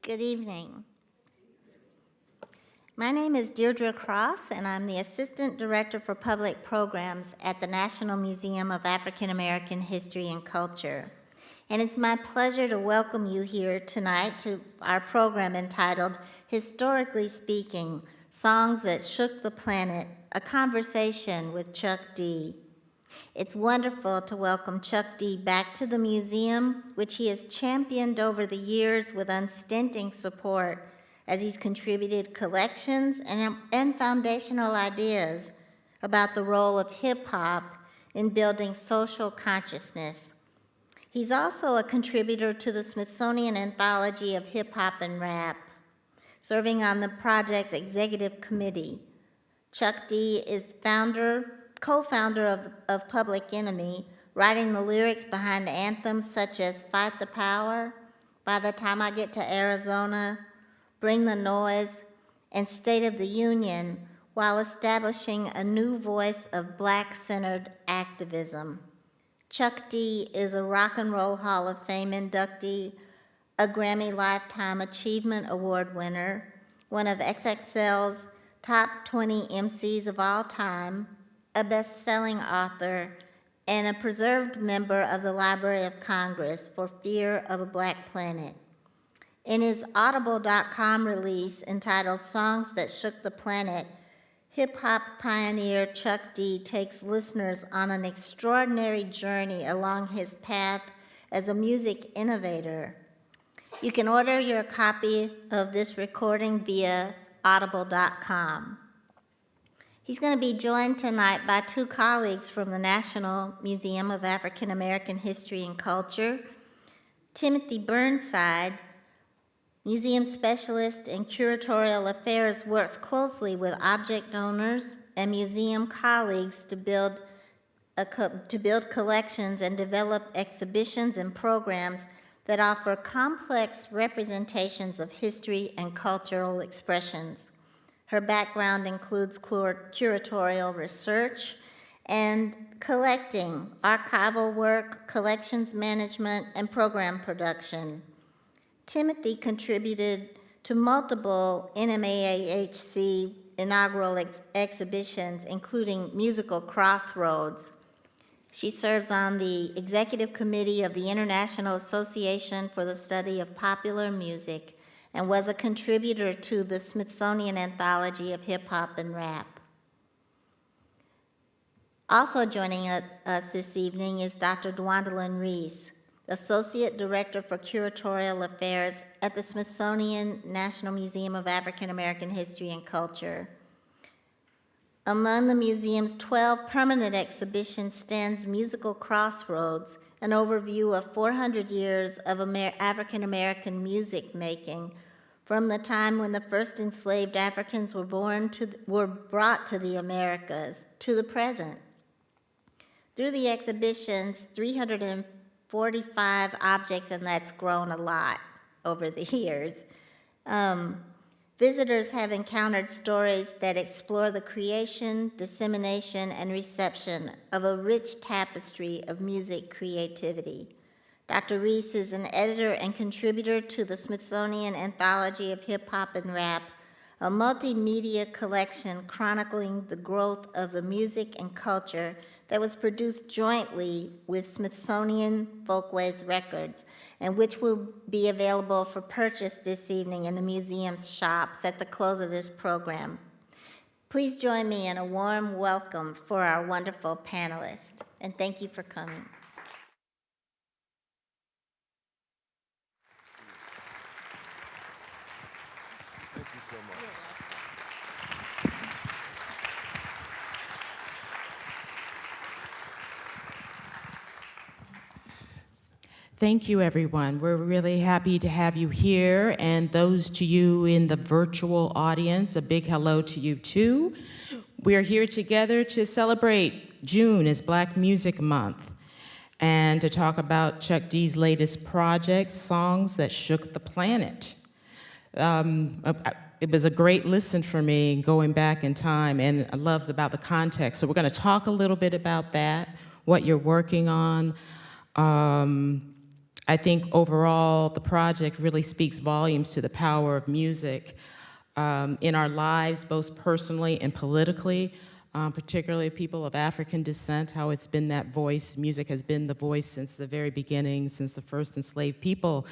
Good evening. My name is Deirdre Cross, and I'm the Assistant Director for Public Programs at the National Museum of African American History and Culture. And it's my pleasure to welcome you here tonight to our program entitled, Historically Speaking, Songs That Shook the Planet, a conversation with Chuck D. It's wonderful to welcome Chuck D back to the museum, which he has championed over the years with unstinting support as he's contributed collections and foundational ideas about the role of hip-hop in building social consciousness. He's also a contributor to the Smithsonian Anthology of Hip Hop and Rap, serving on the project's executive committee. Chuck D is co-founder of Public Enemy, writing the lyrics behind anthems such as Fight the Power, By the Time I Get to Arizona, Bring the Noise, and State of the Union, while establishing a new voice of Black-centered activism. Chuck D is a Rock and Roll Hall of Fame inductee, a Grammy Lifetime Achievement Award winner, one of XXL's top 20 MCs of all time, a best-selling author, and a preserved member of the Library of Congress for Fear of a Black Planet. In his Audible.com release entitled Songs That Shook the Planet, hip-hop pioneer Chuck D takes listeners on an extraordinary journey along his path as a music innovator. You can order your copy of this recording via audible.com. He's going to be joined tonight by two colleagues from the National Museum of African American History and Culture. Timothy Burnside, museum specialist in curatorial affairs, works closely with object owners and museum colleagues to build collections and develop exhibitions and programs that offer complex representations of history and cultural expressions. Her background includes curatorial research and collecting, archival work, collections management, and program production. Timothy contributed to multiple NMAHC inaugural exhibitions, including Musical Crossroads. She serves on the executive committee of the International Association for the Study of Popular Music and was a contributor to the Smithsonian Anthology of Hip Hop and Rap. Also joining us this evening is Dr. Dwandalyn Reese, Associate Director for Curatorial Affairs at the Smithsonian National Museum of African American History and Culture. Among the museum's 12 permanent exhibitions stands Musical Crossroads, an overview of 400 years of African American music making from the time when the first enslaved Africans were brought to the Americas to the present. Through the exhibition's 345 objects, and that's grown a lot over the years, visitors have encountered stories that explore the creation, dissemination, and reception of a rich tapestry of music creativity. Dr. Reese is an editor and contributor to the Smithsonian Anthology of Hip Hop and Rap, a multimedia collection chronicling the growth of the music and culture that was produced jointly with Smithsonian Folkways Records, and which will be available for purchase this evening in the museum's shops at the close of this program. Please join me in a warm welcome for our wonderful panelists, and thank you for coming. Thank you so much. Thank you, everyone. We're really happy to have you here, and those to you in the virtual audience, a big hello to you too. We are here together to celebrate June as Black Music Month and to talk about Chuck D's latest project, Songs That Shook the Planet. It was a great listen for me going back in time, and I loved about the context. So we're going to talk a little bit about that, what you're working on, I think overall the project really speaks volumes to the power of music in our lives, both personally and politically, particularly people of African descent, how it's been that voice. Music has been the voice since the very beginning, since the first enslaved people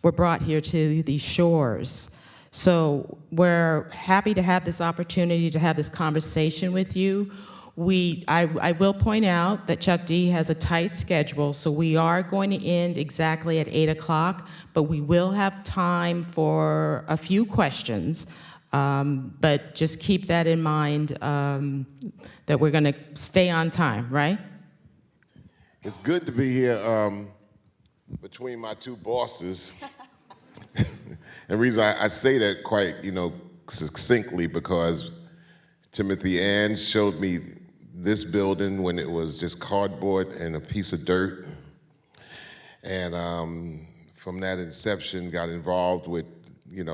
were brought here to these shores. So we're happy to have this opportunity to have this conversation with you. I will point out that Chuck D has a tight schedule, so we are going to end exactly at 8 o'clock, but we will have time for a few questions. But just keep that in mind, that we're going to stay on time, right? It's good to be here between my two bosses. And the reason I say that quite, succinctly, because Timothy Ann showed me this building when it was just cardboard and a piece of dirt. And from that inception, got involved with,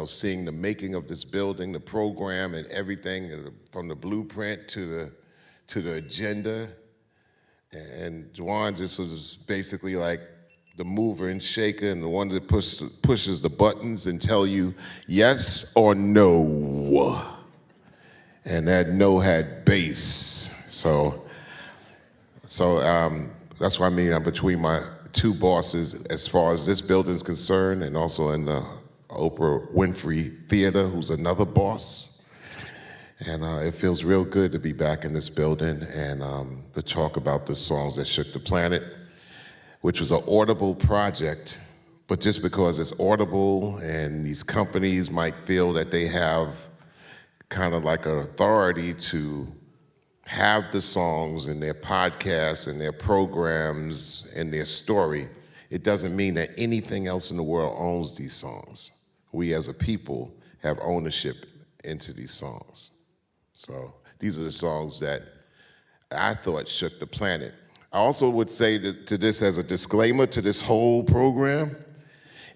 seeing the making of this building, the program and everything, from the blueprint to the agenda. And Juwan just was basically like the mover and shaker and the one that pushes the buttons and tell you yes or no. And that no had bass. So that's what I mean. I'm between my two bosses as far as this building is concerned, and also in the Oprah Winfrey Theater, who's another boss. And it feels real good to be back in this building and to talk about the songs that shook the planet, which was an Audible project. But just because it's Audible and these companies might feel that they have kind of like an authority to have the songs in their podcasts and their programs and their story, it doesn't mean that anything else in the world owns these songs. We as a people have ownership into these songs. So these are the songs that I thought shook the planet. I also would say that to this as a disclaimer to this whole program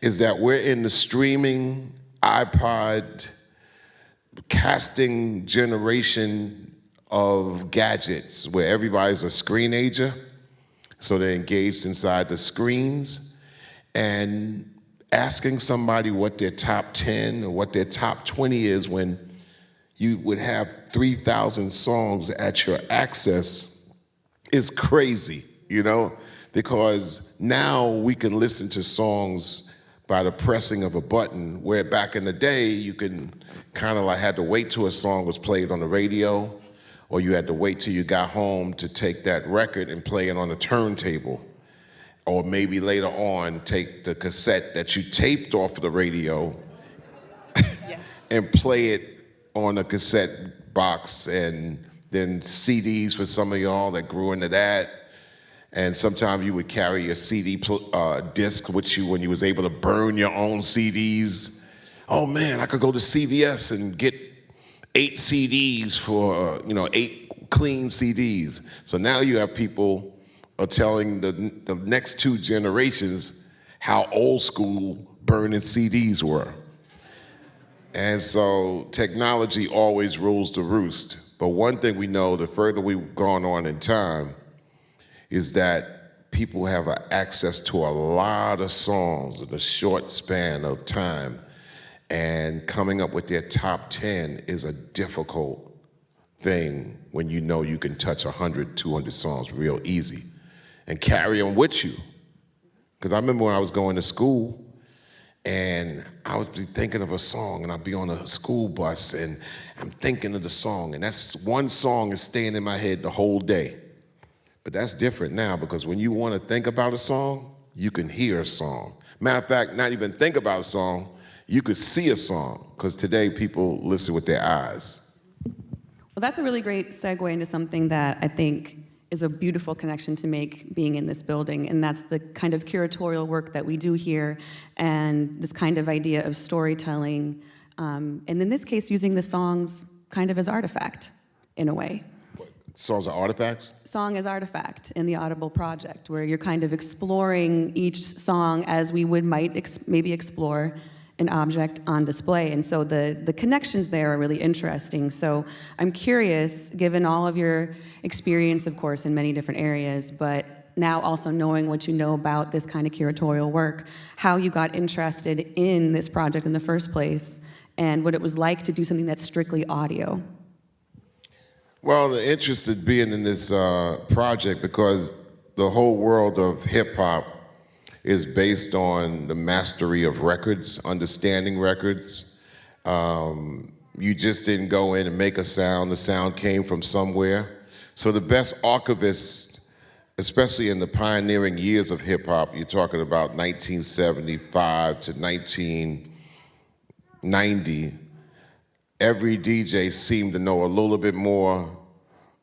is that we're in the streaming, iPod, casting generation of gadgets where everybody's a screenager, so they're engaged inside the screens, and asking somebody what their top 10 or what their top 20 is when you would have 3,000 songs at your access is crazy, because now we can listen to songs by the pressing of a button, where back in the day you can kind of like had to wait till a song was played on the radio, or you had to wait till you got home to take that record and play it on a turntable, or maybe later on take the cassette that you taped off of the radio yes. and play it on a cassette box, and then CDs for some of y'all that grew into that. And sometimes you would carry your CD disc with you when you was able to burn your own CDs. Oh man, I could go to CVS and get 8 CDs for, 8 clean CDs. So now you have people are telling the next 2 generations how old school burning CDs were. And so technology always rules the roost. But one thing we know, the further we've gone on in time, is that people have access to a lot of songs in a short span of time. And coming up with their top 10 is a difficult thing when you know you can touch 100, 200 songs real easy and carry them with you. Because I remember when I was going to school and I would be thinking of a song and I'd be on a school bus and I'm thinking of the song, and that's one song is staying in my head the whole day. But that's different now, because when you want to think about a song, you can hear a song. Matter of fact, not even think about a song, you could see a song, because today people listen with their eyes. Well, that's a really great segue into something that I think is a beautiful connection to make being in this building, and that's the kind of curatorial work that we do here, and this kind of idea of storytelling, and in this case, using the songs kind of as artifact, in a way. Songs are artifacts? Song as artifact in the Audible project, where you're kind of exploring each song as we might maybe explore an object on display. And so the connections there are really interesting. So I'm curious, given all of your experience, of course, in many different areas, but now also knowing what you know about this kind of curatorial work, how you got interested in this project in the first place, and what it was like to do something that's strictly audio. Well, the interest in being in this project, because the whole world of hip hop is based on the mastery of records, understanding records. You just didn't go in and make a sound, the sound came from somewhere. So the best archivists, especially in the pioneering years of hip hop, you're talking about 1975 to 1990, every DJ seemed to know a little bit more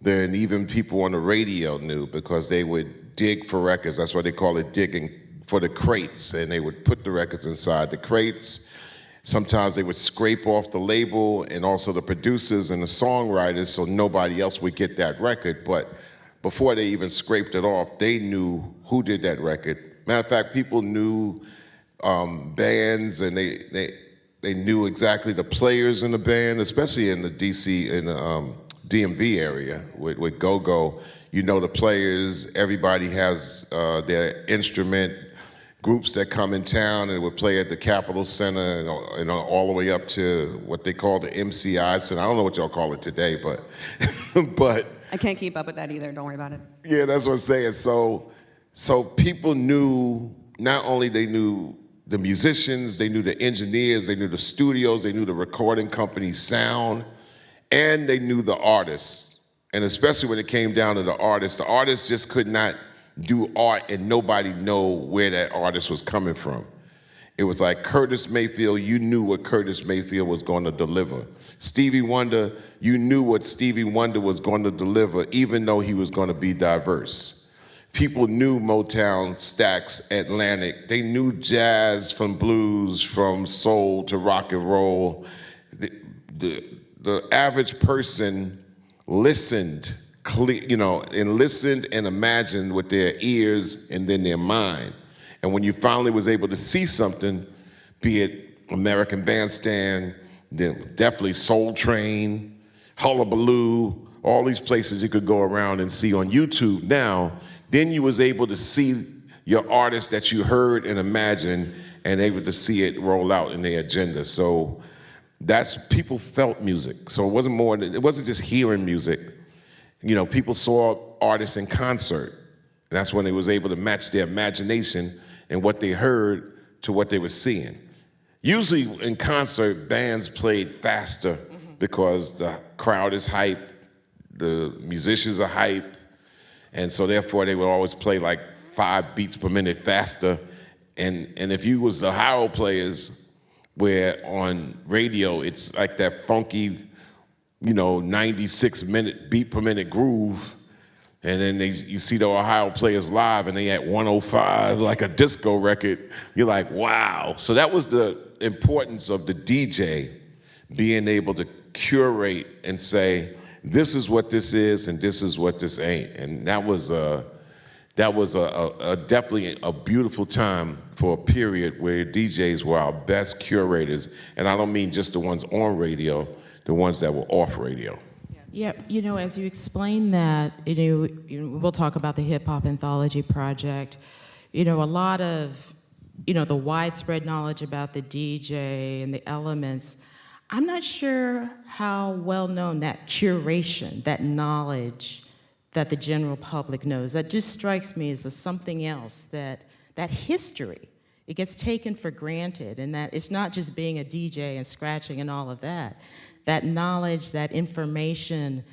than even people on the radio knew, because they would dig for records. That's why they call it digging, for the crates, and they would put the records inside the crates. Sometimes they would scrape off the label and also the producers and the songwriters so nobody else would get that record. But before they even scraped it off, they knew who did that record. Matter of fact, people knew bands, and they knew exactly the players in the band, especially in the DC, in the DMV area with go-go. You know the players, everybody has their instrument. Groups that come in town and would play at the Capitol Center and all the way up to what they call the MCI Center. I don't know what y'all call it today, but but I can't keep up with that either, don't worry about it. yeah, that's what I'm saying. So people knew, not only they knew the musicians, they knew the engineers, they knew the studios, they knew the recording company's sound, and they knew the artists. And especially when it came down to the artists just could not do art and nobody know where that artist was coming from. It was like Curtis Mayfield, you knew what Curtis Mayfield was going to deliver. Stevie Wonder, you knew what Stevie Wonder was going to deliver, even though he was going to be diverse. People knew Motown, Stax, Atlantic. They knew jazz from blues, from soul to rock and roll. The average person listened, and listened and imagined with their ears and then their mind. And when you finally was able to see something, be it American Bandstand, then definitely Soul Train, Hullabaloo, all these places you could go around and see on YouTube now, then you was able to see your artist that you heard and imagined and able to see it roll out in their agenda. So that's, people felt music. So it wasn't just hearing music. People saw artists in concert. And that's when they was able to match their imagination and what they heard to what they were seeing. Usually in concert, bands played faster because the crowd is hype, the musicians are hype, and so therefore they would always play like 5 beats per minute faster. And if you was the howl players, where on radio it's like that funky, 96-minute beat per minute groove, and then you see the Ohio players live and they at 105 like a disco record. You're like, wow. So that was the importance of the DJ being able to curate and say, this is what this is and this is what this ain't. And that was definitely a beautiful time for a period where DJs were our best curators. And I don't mean just the ones on radio, the ones that were off radio. Yeah, as you explain that, we'll talk about the Hip Hop Anthology project. A lot of, the widespread knowledge about the DJ and the elements, I'm not sure how well known that curation, that knowledge that the general public knows. That just strikes me as something else, that history, it gets taken for granted, and that it's not just being a DJ and scratching and all of that. That knowledge, that information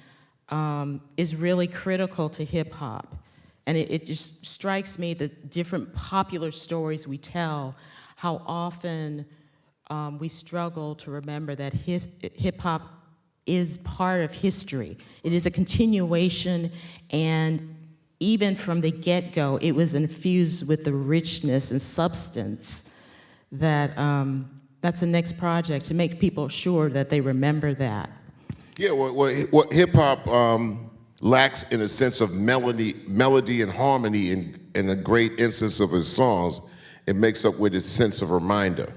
is really critical to hip hop. And it just strikes me the different popular stories we tell, how often we struggle to remember that hip hop is part of history. It is a continuation, and even from the get-go, it was infused with the richness and substance that that's the next project, to make people sure that they remember that. Yeah, what hip hop lacks in a sense of melody and harmony in a great instance of his songs, it makes up with its sense of reminder.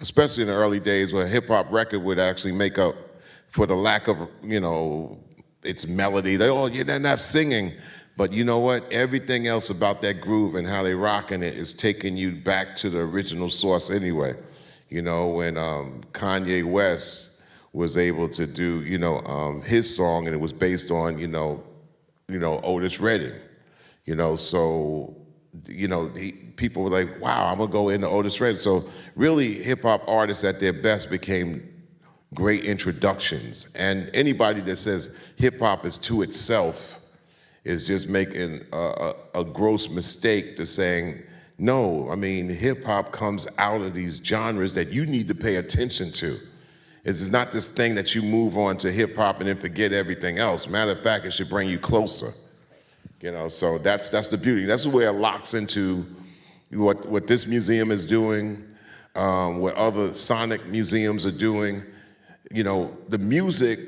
Especially in the early days where a hip hop record would actually make up for the lack of, its melody. They're not singing, But you know what? Everything else about that groove and how they rocking it is taking you back to the original source anyway. You know, when Kanye West was able to do, his song, and it was based on, Otis Redding. So, people were like, wow, I'm gonna go into Otis Redding. So really, hip hop artists at their best became great introductions. And anybody that says hip hop is to itself is just making a gross mistake to saying, no, I mean, hip hop comes out of these genres that you need to pay attention to. It's not this thing that you move on to hip hop and then forget everything else. Matter of fact, it should bring you closer. So that's the beauty. That's where it locks into what this museum is doing, what other sonic museums are doing. The music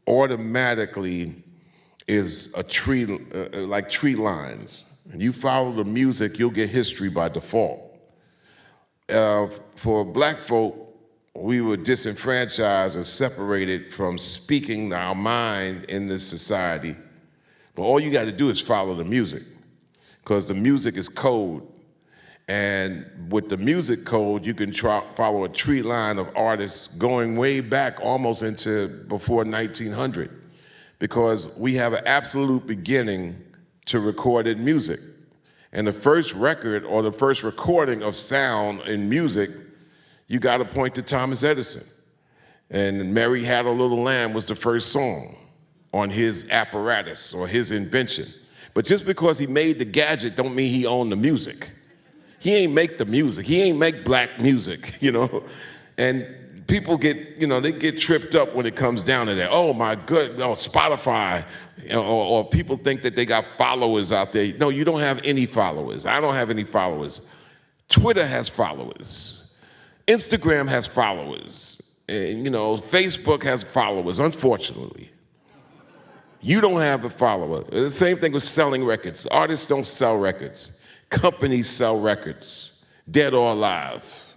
automatically is a tree, like tree lines. And you follow the music, you'll get history by default. For black folk, we were disenfranchised and separated from speaking our mind in this society. But all you got to do is follow the music, because the music is code. And with the music code, you can follow a tree line of artists going way back almost into before 1900, because we have an absolute beginning to recorded music. And the first record or the first recording of sound in music, you got to point to Thomas Edison. And Mary Had a Little Lamb was the first song on his apparatus or his invention. But just because he made the gadget don't mean he owned the music. He ain't make the music. He ain't make black music, And people get, they get tripped up when it comes down to that. Oh my good, Spotify, or people think that they got followers out there. No, you don't have any followers. I don't have any followers. Twitter has followers. Instagram has followers. And, Facebook has followers, unfortunately. You don't have a follower. The same thing with selling records. Artists don't sell records. Companies sell records, dead or alive.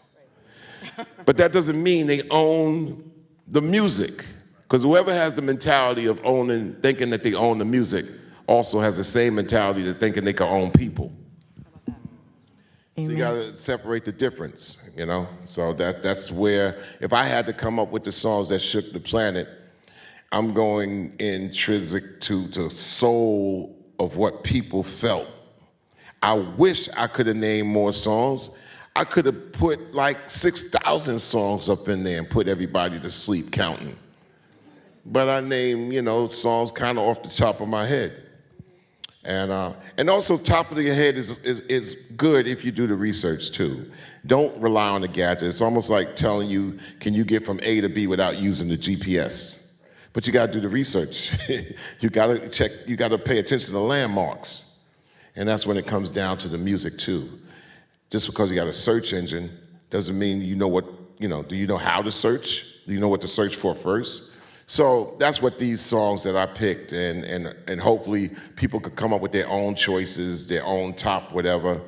But that doesn't mean they own the music, because whoever has the mentality of thinking that they own the music also has the same mentality of thinking they can own people. Amen. So you gotta separate the difference, So that's where, if I had to come up with the songs that shook the planet, I'm going intrinsic to the soul of what people felt. I wish I could have named more songs. I could have put like 6,000 songs up in there and put everybody to sleep counting. But I named, songs kind of off the top of my head. And also, top of your head is good if you do the research too. Don't rely on the gadget. It's almost like telling you, can you get from A to B without using the GPS? But you gotta do the research. You gotta check, you gotta pay attention to the landmarks. And that's when it comes down to the music too. Just because you got a search engine doesn't mean do you know how to search? Do you know what to search for first? So that's what these songs that I picked, and hopefully people could come up with their own choices, their own top whatever.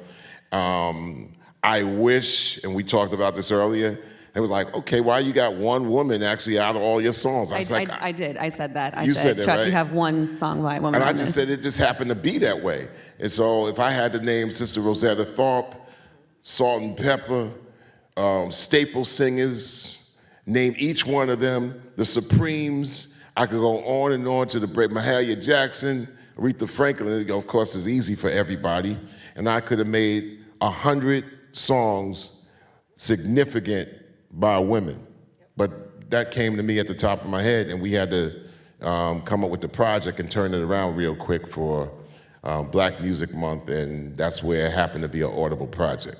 I wish, and we talked about this earlier, it was like, okay, why you got one woman actually out of all your songs? I did. I said that. You said that, Chuck, right? you have one song by a woman. And I on just this. said it just happened to be that way. And so if I had to name Sister Rosetta Tharpe, Salt and Pepper, staple singers, name each one of them, the Supremes, I could go on and on to the Mahalia Jackson, Aretha Franklin, of course, is easy for everybody. And I could have made 100 songs significant by women. But that came to me at the top of my head, and we had to come up with the project and turn it around real quick for Black Music Month, and that's where it happened to be an Audible project.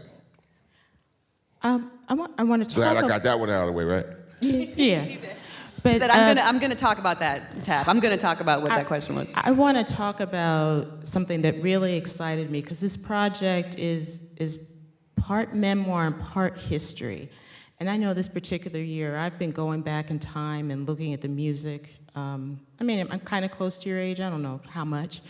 I want to talk. Glad I got that one out of the way, right? Yeah. But I'm gonna talk about that, Tab. I'm gonna talk about what that question was. I want to talk about something that really excited me, because this project is part memoir and part history. And I know this particular year, I've been going back in time and looking at the music. I'm kind of close to your age, I don't know how much,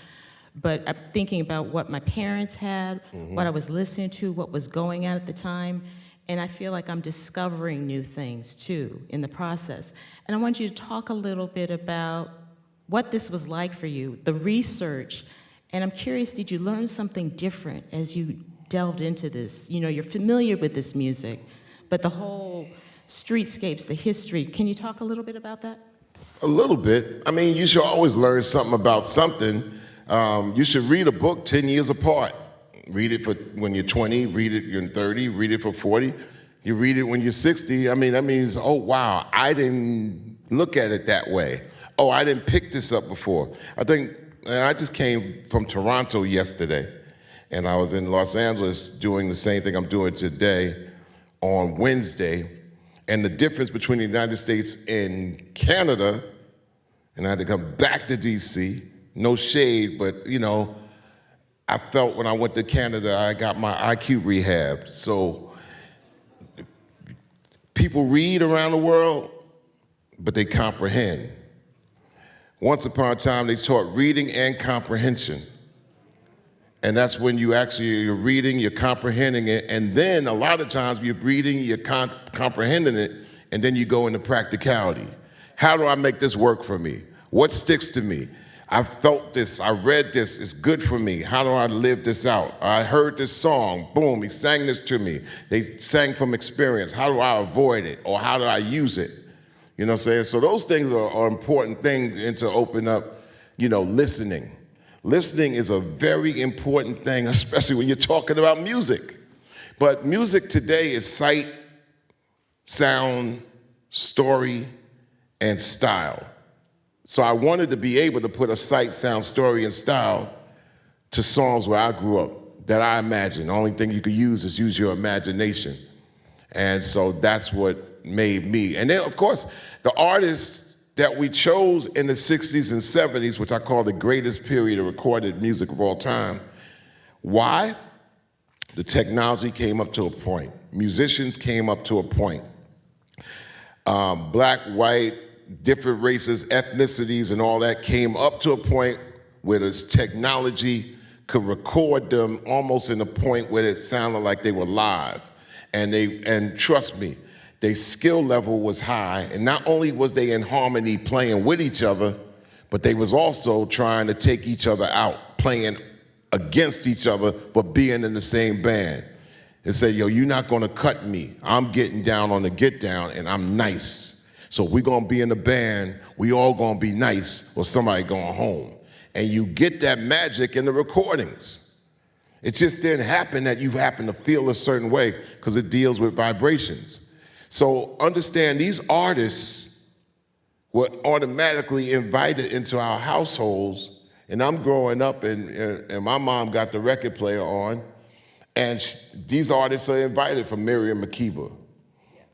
but I'm thinking about what my parents had, what I was listening to, what was going on at the time, and I feel like I'm discovering new things too in the process. And I want you to talk a little bit about what this was like for you, the research, And I'm curious, did you learn something different as you delved into this? You know, you're familiar with this music, but the whole streetscapes, the history, can you talk a little bit about that? A little bit. I mean, you should always learn something about something. You should read a book 10 years apart. Read it for when you're 20, read it when you're 30, read it for 40. You read it when you're 60. I mean, that means, oh, wow, I didn't look at it that way. Oh, I didn't pick this up before. I just came from Toronto yesterday, and I was in Los Angeles doing the same thing I'm doing today on Wednesday. And the difference between the United States and Canada, and I had to come back to DC, no shade, but you know, I felt when I went to Canada, I got my IQ rehabbed. So people read around the world, but they comprehend. Once upon a time, they taught reading and comprehension. And that's when you're reading, you're comprehending it, and then a lot of times you're reading, you're comprehending it, and then you go into practicality. How do I make this work for me? What sticks to me? I felt this, I read this, it's good for me. How do I live this out? I heard this song, boom, he sang this to me. They sang from experience. How do I avoid it? Or how do I use it? You know what I'm saying? So those things are important things and to open up, you know, listening. Listening is a very important thing, especially when you're talking about music. But music today is sight, sound, story, and style. So I wanted to be able to put a sight, sound, story, and style to songs where I grew up that I imagine. The only thing you could use is use your imagination. And so that's what made me. And then, of course, the artists that we chose in the 60s and 70s, which I call the greatest period of recorded music of all time. Why? The technology came up to a point. Musicians came up to a point. Black, white, different races, ethnicities, and all that came up to a point where this technology could record them almost in a point where it sounded like they were live. And trust me, their skill level was high, and not only was they in harmony playing with each other, but they was also trying to take each other out, playing against each other, but being in the same band. And say, yo, you're not gonna cut me. I'm getting down on the get down, and I'm nice. So if we're gonna be in the band, we all gonna be nice, or somebody going home. And you get that magic in the recordings. It just didn't happen that you happen to feel a certain way, because it deals with vibrations. So understand, these artists were automatically invited into our households, and I'm growing up and my mom got the record player on, and these artists are invited, from Miriam Makeba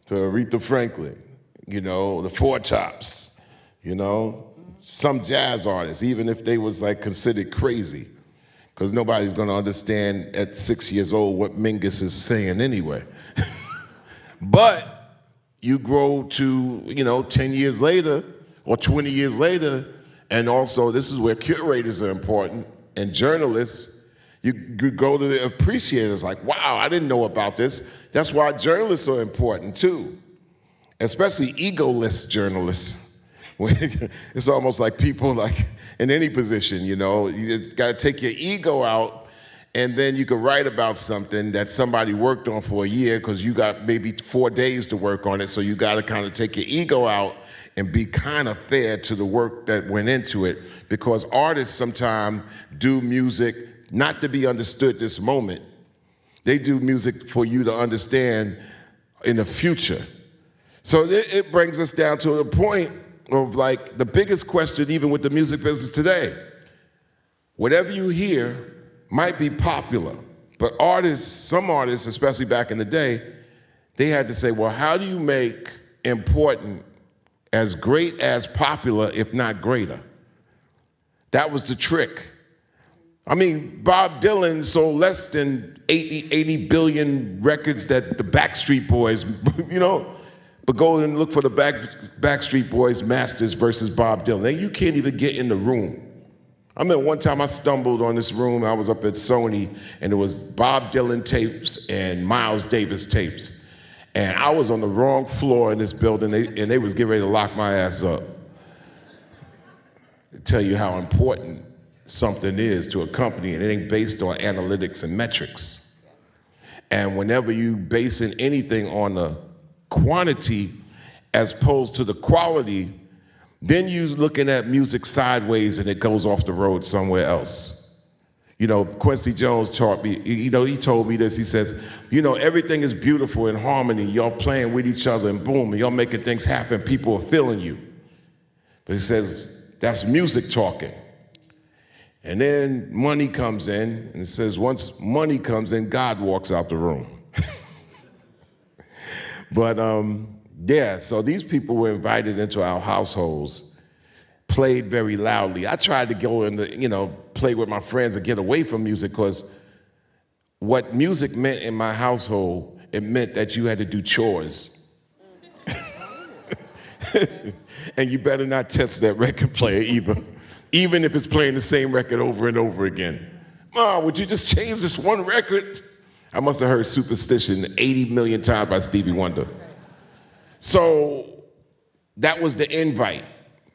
to Aretha Franklin, you know, the Four Tops, you know, some jazz artists, even if they was like considered crazy, because nobody's gonna understand at 6 years old what Mingus is saying anyway. But you grow to, you know, 10 years later or 20 years later, and also this is where curators are important and journalists, you go to the appreciators like, wow, I didn't know about this. That's why journalists are important too, especially egoless journalists. It's almost like people like in any position, you know, you gotta take your ego out, and then you can write about something that somebody worked on for a year because you got maybe 4 days to work on it. So you got to kind of take your ego out and be kind of fair to the work that went into it, because artists sometimes do music not to be understood this moment. They do music for you to understand in the future. So it brings us down to the point of like the biggest question, even with the music business today. Whatever you hear might be popular, but artists, some artists, especially back in the day, they had to say, well, how do you make important as great as popular, if not greater? That was the trick. I mean, Bob Dylan sold less than 80 billion records that the Backstreet Boys, you know, but go and look for the Backstreet Boys masters versus Bob Dylan. And you can't even get in the room. I remember one time I stumbled on this room, I was up at Sony, and it was Bob Dylan tapes and Miles Davis tapes. And I was on the wrong floor in this building, and they was getting ready to lock my ass up. To tell you how important something is to a company, and it ain't based on analytics and metrics. And whenever you basing anything on the quantity as opposed to the quality, then you're looking at music sideways and it goes off the road somewhere else. You know, Quincy Jones taught me, he told me this, he says, everything is beautiful in harmony, y'all playing with each other and boom, and y'all making things happen, people are feeling you. But he says, that's music talking. And then money comes in, and it says, once money comes in, God walks out the room. But yeah, so these people were invited into our households, played very loudly. I tried to go and, play with my friends and get away from music, because what music meant in my household, it meant that you had to do chores. And you better not touch that record player either, even if it's playing the same record over and over again. Mom, would you just change this one record? I must have heard Superstition 80 million times by Stevie Wonder. So that was the invite.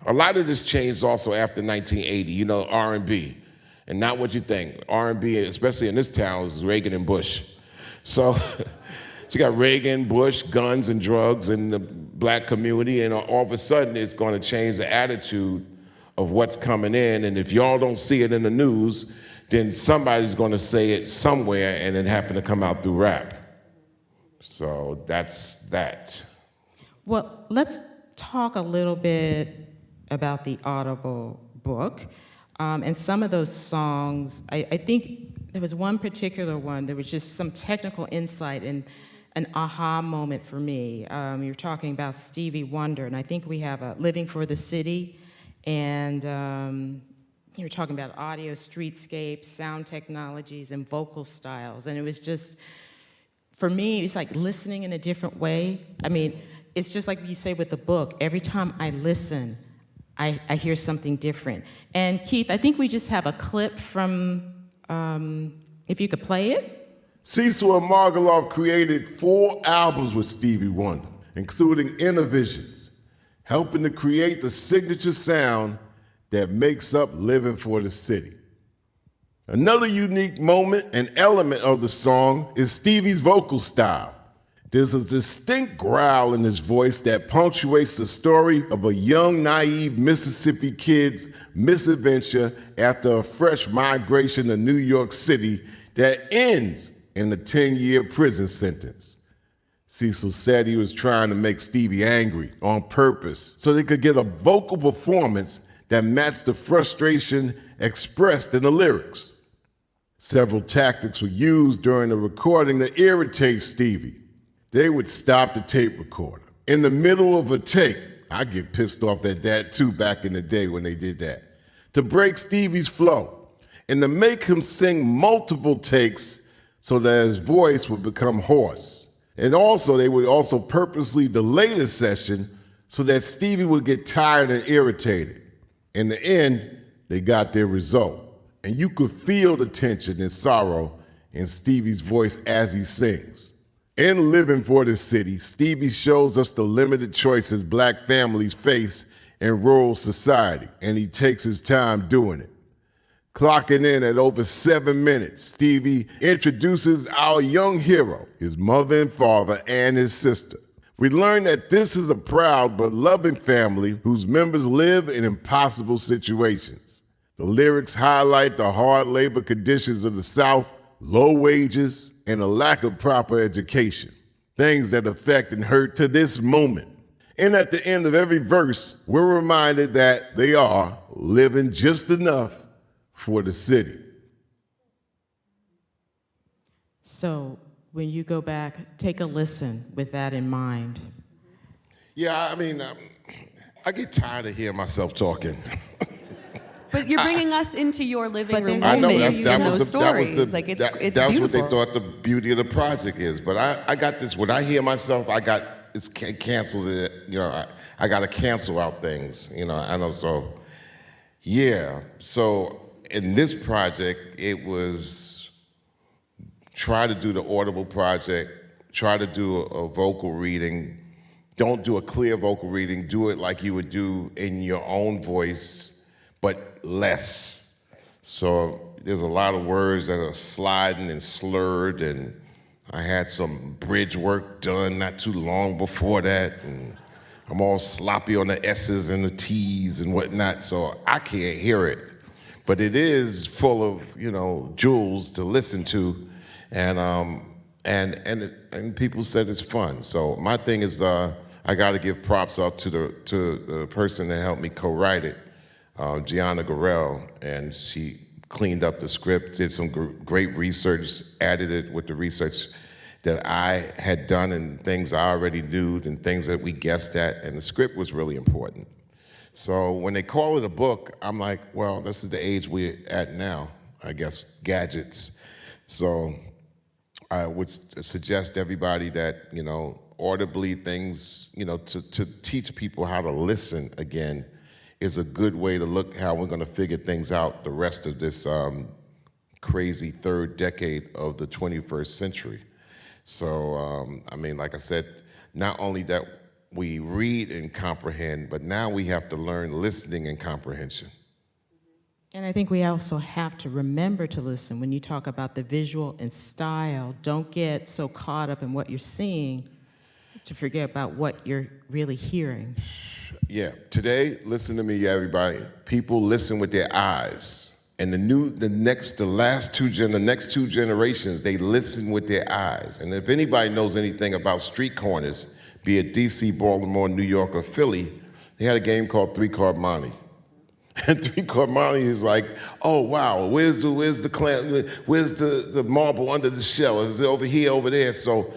A lot of this changed also after 1980, R&B. And not what you think. R&B, especially in this town, is Reagan and Bush. So you got Reagan, Bush, guns and drugs in the black community, and all of a sudden it's going to change the attitude of what's coming in. And if y'all don't see it in the news, then somebody's going to say it somewhere, and it happened to come out through rap. So that's that. Well, let's talk a little bit about the Audible book. And some of those songs, I think there was one particular one, there was just some technical insight and an aha moment for me. You're talking about Stevie Wonder, and I think we have a Living for the City, and you were talking about audio streetscapes, sound technologies, and vocal styles. And it was just, for me, it's like listening in a different way. I mean, it's just like you say with the book, every time I listen, I hear something different. And Keith, I think we just have a clip from, if you could play it. Cecil and Margoloff created 4 albums with Stevie Wonder, including Inner Visions, helping to create the signature sound that makes up Living for the City. Another unique moment and element of the song is Stevie's vocal style. There's a distinct growl in his voice that punctuates the story of a young, naive Mississippi kid's misadventure after a fresh migration to New York City that ends in a 10-year prison sentence. Cecil said he was trying to make Stevie angry on purpose so they could get a vocal performance that matched the frustration expressed in the lyrics. Several tactics were used during the recording to irritate Stevie. They would stop the tape recorder in the middle of a take. I get pissed off at that too back in the day when they did that. To break Stevie's flow and to make him sing multiple takes so that his voice would become hoarse. And also, they would also purposely delay the session so that Stevie would get tired and irritated. In the end, they got their result. And you could feel the tension and sorrow in Stevie's voice as he sings. In Living for the City, Stevie shows us the limited choices black families face in rural society, and he takes his time doing it. Clocking in at over 7 minutes, Stevie introduces our young hero, his mother and father, and his sister. We learn that this is a proud but loving family whose members live in impossible situations. The lyrics highlight the hard labor conditions of the South, low wages, and a lack of proper education, things that affect and hurt to this moment. And at the end of every verse, we're reminded that they are living just enough for the city. So when you go back, take a listen with that in mind. Yeah, I mean, I get tired of hearing myself talking. But you're bringing us into your living room I know, moment, that was those the, stories. that was the, Like it's that's beautiful. what they thought the beauty of the project is. But I got this, when I hear myself, it cancels it, I got to cancel out things, I know, so, yeah. So in this project, it was try to do the Audible project, try to do a vocal reading. Don't do a clear vocal reading, do it like you would do in your own voice, but less. So there's a lot of words that are sliding and slurred, and I had some bridge work done not too long before that, and I'm all sloppy on the S's and the T's and whatnot, so I can't hear it. But it is full of, jewels to listen to, and people said it's fun. So my thing is, I got to give props up to the person that helped me co-write it, Gianna Gorell, and she cleaned up the script, did some great research, added it with the research that I had done and things I already knew and things that we guessed at, and the script was really important. So when they call it a book, I'm like, well, this is the age we're at now, I guess, gadgets. So I would suggest everybody that, audibly things, to teach people how to listen again is a good way to look how we're going to figure things out the rest of this crazy third decade of the 21st century. So, like I said, not only that we read and comprehend, but now we have to learn listening and comprehension. And I think we also have to remember to listen when you talk about the visual and style. Don't get so caught up in what you're seeing to forget about what you're really hearing. Yeah, today, listen to me, everybody. People listen with their eyes. And the next two generations, they listen with their eyes. And if anybody knows anything about street corners, be it DC, Baltimore, New York, or Philly, they had a game called Three-Card Monte. And Three-Card Monte is like, oh wow, where's the marble under the shell? Is it over here, over there? So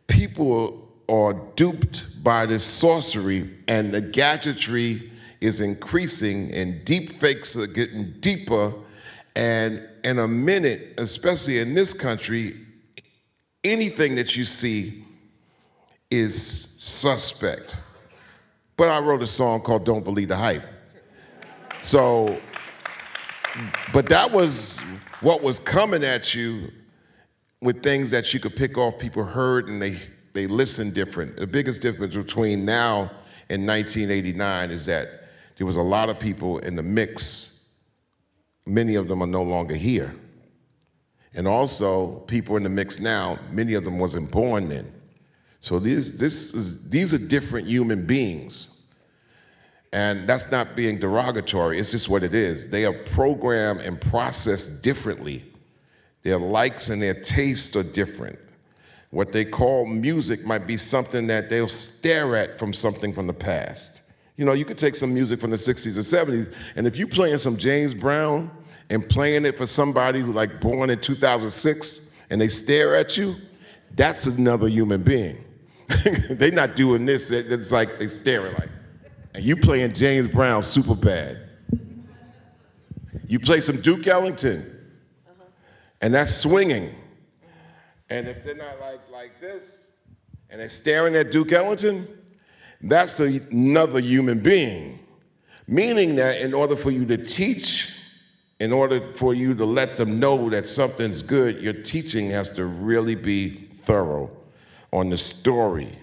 people are duped by this sorcery, and the gadgetry is increasing, and deep fakes are getting deeper. And in a minute, especially in this country, anything that you see is suspect. But I wrote a song called Don't Believe the Hype. So, but that was what was coming at you with things that you could pick off. People heard and they listened different. The biggest difference between now and 1989 is that there was a lot of people in the mix. Many of them are no longer here. And also, people in the mix now, many of them wasn't born then. So these are different human beings. And that's not being derogatory, it's just what it is. They are programmed and processed differently. Their likes and their tastes are different. What they call music might be something that they'll stare at from something from the past. You could take some music from the 60s or 70s, and if you're playing some James Brown and playing it for somebody who born in 2006, and they stare at you, that's another human being. They're not doing this, it's like they staring like, and you playing James Brown super bad. You play some Duke Ellington, and that's swinging. And if they're not like this, and they're staring at Duke Ellington, that's another human being. Meaning that in order for you to teach, in order for you to let them know that something's good, your teaching has to really be thorough on the story.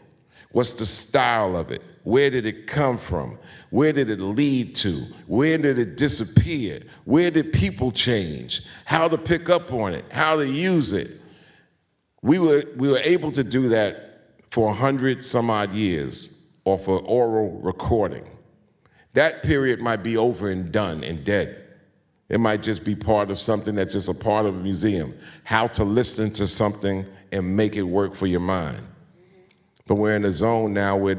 What's the style of it? Where did it come from? Where did it lead to? Where did it disappear? Where did people change? How to pick up on it? How to use it? We were able to do that for 100 some odd years off of oral recording. That period might be over and done and dead. It might just be part of something that's just a part of a museum. How to listen to something and make it work for your mind. But we're in a zone now where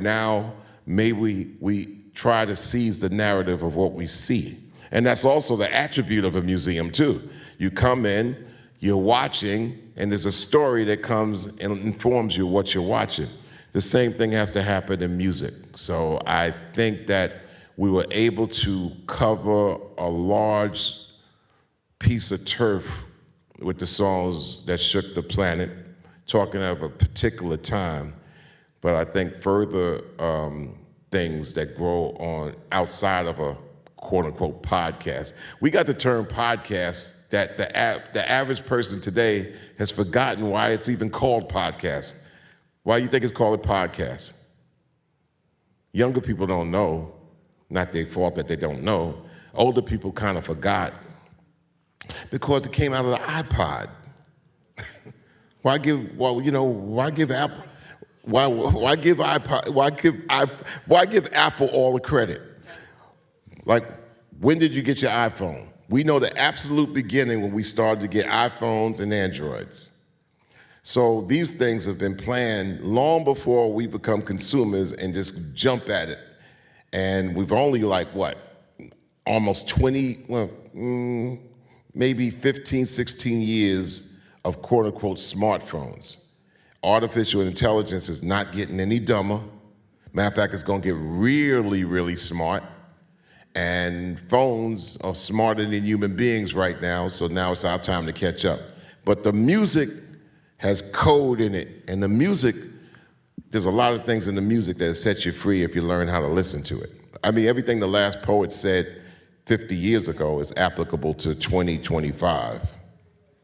maybe we try to seize the narrative of what we see. And that's also the attribute of a museum too. You come in, you're watching, and there's a story that comes and informs you what you're watching. The same thing has to happen in music. So I think that we were able to cover a large piece of turf with the songs that shook the planet, talking of a particular time. But I think further things that grow on outside of a quote-unquote podcast. We got the term podcast that the average person today has forgotten why it's even called podcast. Why do you think it's called a podcast? Younger people don't know. Not their fault that they don't know. Older people kind of forgot. Because it came out of the iPod. Why give? Well, you know, why give Apple? Why give iPod? Why give Apple all the credit? Like, when did you get your iPhone? We know the absolute beginning when we started to get iPhones and Androids. So these things have been planned long before we become consumers and just jump at it. And we've only almost 20, maybe 15, 16 years of quote unquote smartphones. Artificial intelligence is not getting any dumber. Matter of fact, it's gonna get really, really smart. And phones are smarter than human beings right now, so now it's our time to catch up. But the music has code in it, and the music, there's a lot of things in the music that sets you free if you learn how to listen to it. I mean, everything the last poet said 50 years ago is applicable to 2025,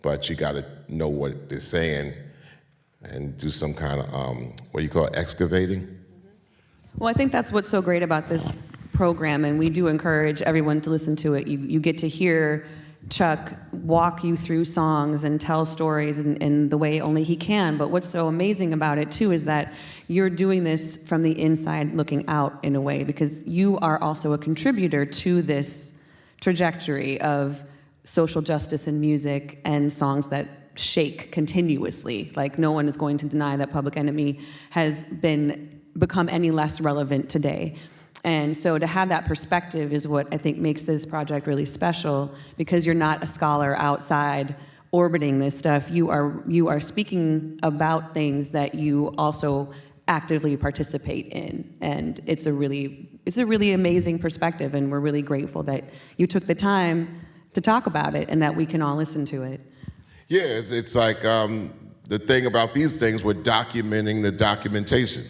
but you gotta know what they're saying and do some kind of, excavating? Well, I think that's what's so great about this program, and we do encourage everyone to listen to it. You get to hear Chuck walk you through songs and tell stories in the way only he can. But what's so amazing about it, too, is that you're doing this from the inside looking out in a way, because you are also a contributor to this trajectory of social justice in music and songs that shake continuously. Like, no one is going to deny that Public Enemy has become any less relevant today. And so to have that perspective is what I think makes this project really special, because you're not a scholar outside orbiting this stuff. You are speaking about things that you also actively participate in. And it's a really amazing perspective, and we're really grateful that you took the time to talk about it and that we can all listen to it. Yeah, it's like the thing about these things, we're documenting the documentation.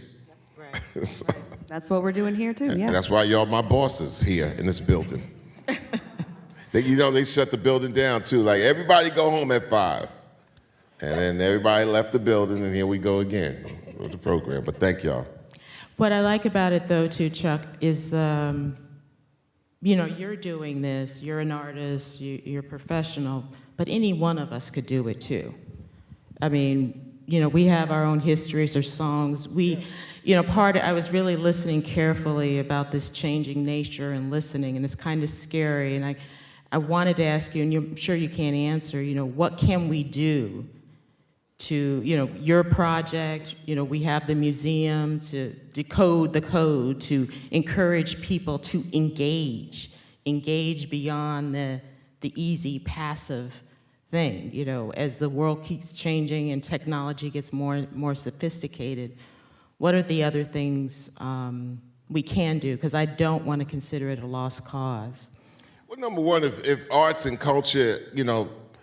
Right. So, That's what we're doing here too, yeah. and that's why y'all my bosses here in this building. They shut the building down too. Like, everybody go home at 5. And then everybody left the building, and here we go again with the program. But thank y'all. What I like about it, though, too, Chuck, is you're doing this. You're an artist. You're professional. But any one of us could do it too. I mean, we have our own histories or songs. I was really listening carefully about this changing nature and listening, and it's kind of scary. And I wanted to ask you, and I'm sure you can't answer, what can we do to, your project, we have the museum to decode the code, to encourage people to engage beyond the easy, passive thing, as the world keeps changing and technology gets more and more sophisticated. What are the other things we can do? Because I don't want to consider it a lost cause. Well, number one, if arts and culture,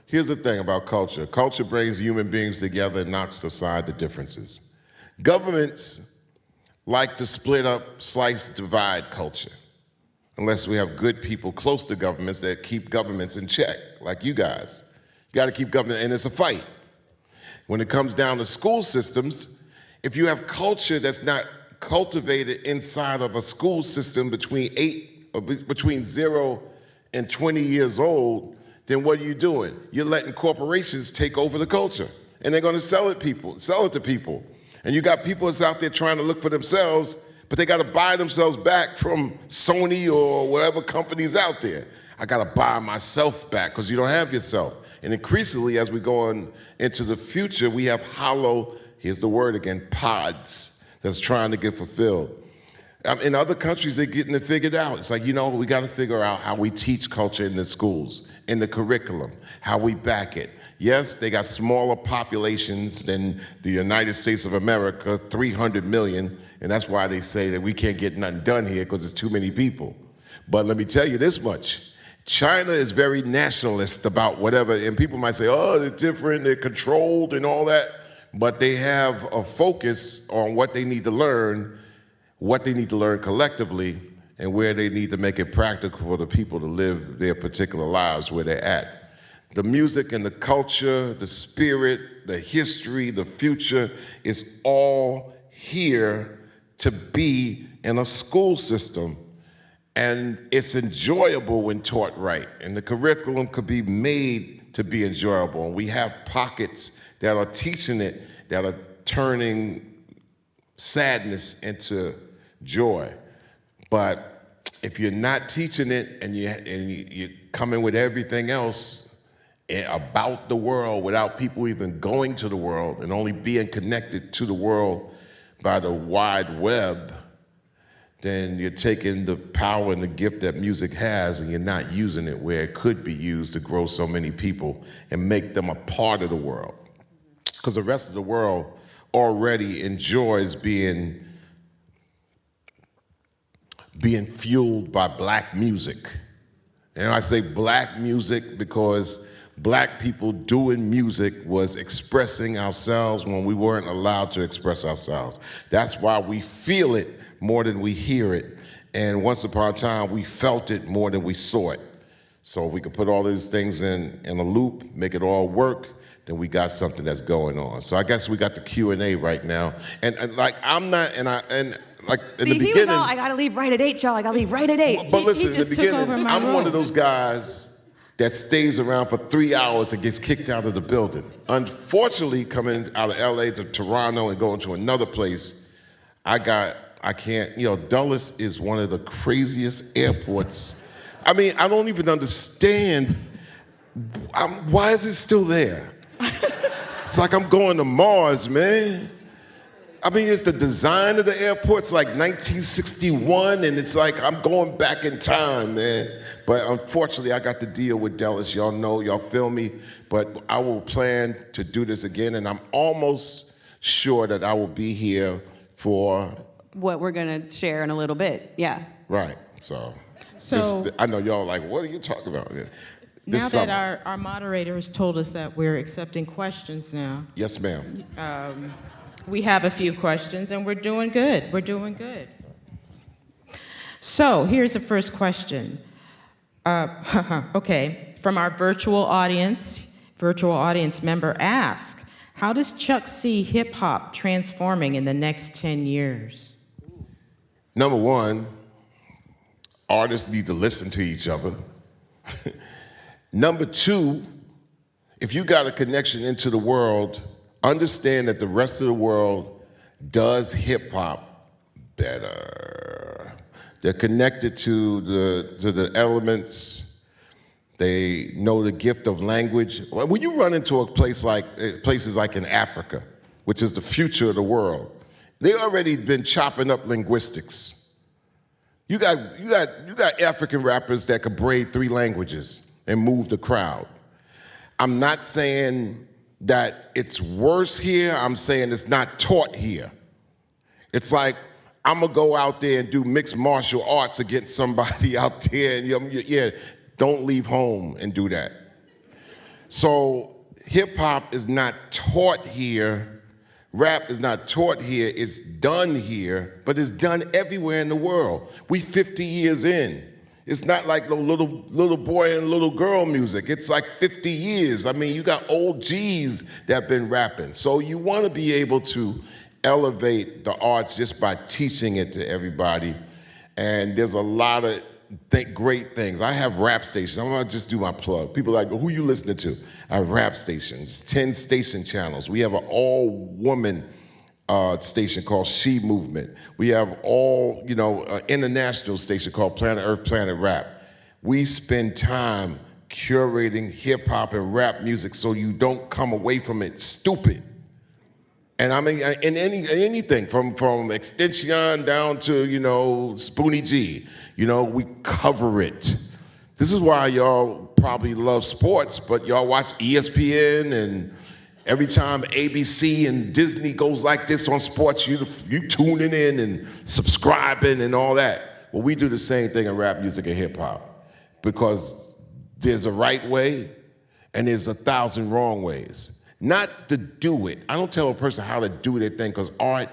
here's the thing about culture. Culture brings human beings together and knocks aside the differences. Governments like to split up, slice, divide culture, unless we have good people close to governments that keep governments in check, like you guys. You got to keep government, and it's a fight. When it comes down to school systems, if you have culture that's not cultivated inside of a school system between 0 and 20 years old, then what are you doing? You're letting corporations take over the culture, and they're going to sell it to people. And you got people that's out there trying to look for themselves, but they got to buy themselves back from Sony or whatever companies out there. I got to buy myself back because you don't have yourself. And increasingly, as we go on into the future, we have hollow, here's the word again, pods that's trying to get fulfilled. In other countries, they're getting it figured out. It's like, we got to figure out how we teach culture in the schools, in the curriculum, how we back it. Yes, they got smaller populations than the United States of America, 300 million, and that's why they say that we can't get nothing done here because there's too many people. But let me tell you this much. China is very nationalist about whatever, and people might say, oh, they're different, they're controlled and all that, but they have a focus on what they need to learn collectively, and where they need to make it practical for the people to live their particular lives where they're at. The music and the culture, the spirit, the history, the future is all here to be in a school system. And it's enjoyable when taught right. And the curriculum could be made to be enjoyable. And we have pockets that are teaching it, that are turning sadness into joy. But if you're not teaching it and you come in with everything else about the world without people even going to the world and only being connected to the world by the wide web, then you're taking the power and the gift that music has and you're not using it where it could be used to grow so many people and make them a part of the world. Because the rest of the world already enjoys being fueled by black music. And I say black music because black people doing music was expressing ourselves when we weren't allowed to express ourselves. That's why we feel it more than we hear it. And once upon a time, we felt it more than we saw it. So if we could put all these things in a loop, make it all work, then we got something that's going on. So I guess we got the Q&A right now. And like, I'm not, and like in the See, he beginning. was all, I gotta leave right at 8, y'all. I gotta leave right at 8. But listen, he in the just took over beginning, my I'm role. one of those guys that stays around for 3 hours and gets kicked out of the building. Unfortunately, coming out of LA to Toronto and going to another place, I can't, Dulles is one of the craziest airports. I mean, I don't even understand, why is it still there? It's like I'm going to Mars, man. I mean, it's the design of the airport's like 1961, and it's like I'm going back in time, man. But unfortunately, I got to deal with Dulles. Y'all know, y'all feel me. But I will plan to do this again, and I'm almost sure that I will be here for What we're gonna share in a little bit, yeah. right. So I know y'all like, what are you talking about? Now that our moderator has told us that we're accepting questions now, Yes, ma'am. we have a few questions and we're doing good. We're doing good. So here's the first question. Okay, from our virtual audience member asks, how does Chuck see hip hop transforming in the next 10 years? Number one, artists need to listen to each other. Number two, if you got a connection into the world, understand that the rest of the world does hip hop better. They're connected to the elements. They know the gift of language. When you run into a place like places like in Africa, which is the future of the world, they already been chopping up linguistics. You got African rappers that could braid 3 languages and move the crowd. I'm not saying that it's worse here. I'm saying it's not taught here. It's like, I'm gonna go out there and do mixed martial arts against somebody out there, and don't leave home and do that. So hip hop is not taught here. Rap is not taught here. It's done here, but it's done everywhere in the world. We 50 years in. It's not like the little boy and little girl music. It's like 50 years. I mean, you got old G's that been rapping. So you want to be able to elevate the arts just by teaching it to everybody. And there's a lot of great things. I have rap stations. I'm gonna just do my plug. People are like, who you listening to? I have rap stations, 10 station channels. We have an all-woman station called She Movement. We have international station called Planet Earth, Planet Rap. We spend time curating hip hop and rap music so you don't come away from it stupid. And I mean, in anything from Extension down to, Spoonie G, we cover it. This is why y'all probably love sports, but y'all watch ESPN, and every time ABC and Disney goes like this on sports, you tuning in and subscribing and all that. Well, we do the same thing in rap music and hip hop, because there's a right way and there's 1,000 wrong ways. Not to do it. I don't tell a person how to do their thing, because art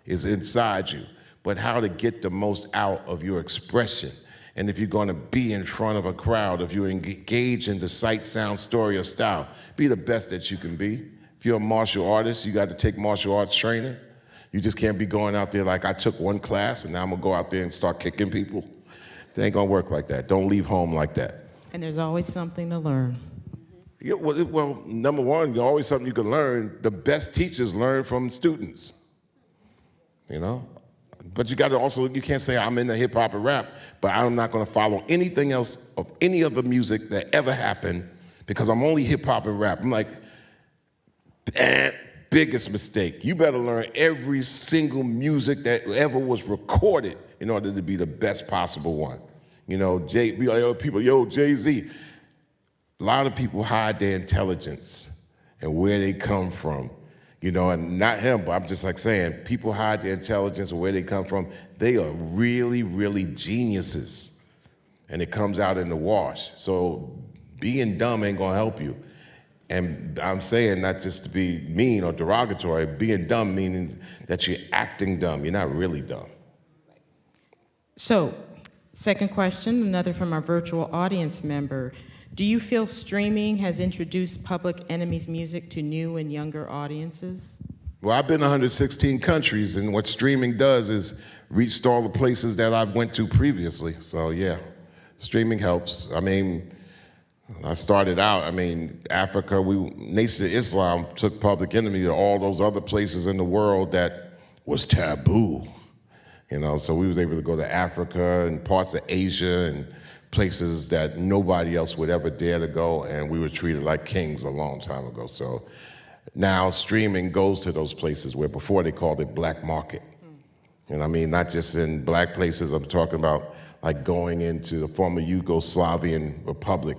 is inside you, but how to get the most out of your expression. And if you're gonna be in front of a crowd, if you engage in the sight, sound, story, or style, be the best that you can be. If you're a martial artist, you got to take martial arts training. You just can't be going out there like, I took one class and now I'm gonna go out there and start kicking people. It ain't gonna work like that. Don't leave home like that. And there's always something to learn. Yeah, well, number one, there's always something you can learn. The best teachers learn from students, you know? But you gotta also, you can't say I'm into hip hop and rap, but I'm not gonna follow anything else of any other music that ever happened because I'm only hip hop and rap. I'm like, biggest mistake. You better learn every single music that ever was recorded in order to be the best possible one. You know, be like, oh, people, yo, Jay-Z. A lot of people hide their intelligence and where they come from, you know, and not him, but I'm just like saying, people hide their intelligence and where they come from. They are really, really geniuses, and it comes out in the wash. So being dumb ain't gonna help you. And I'm saying not just to be mean or derogatory, being dumb meaning that you're acting dumb, you're not really dumb. So, second question, another from our virtual audience member. Do you feel streaming has introduced Public Enemy's music to new and younger audiences? Well, I've been to 116 countries, and what streaming does is reached all the places that I went to previously. So yeah, streaming helps. I mean, I started out, Africa, Nation of Islam took Public Enemy to all those other places in the world that was taboo. You know, so we was able to go to Africa and parts of Asia and places that nobody else would ever dare to go, and we were treated like kings a long time ago. So now streaming goes to those places where before they called it black market. And I mean, not just in black places, I'm talking about like going into the former Yugoslavian Republic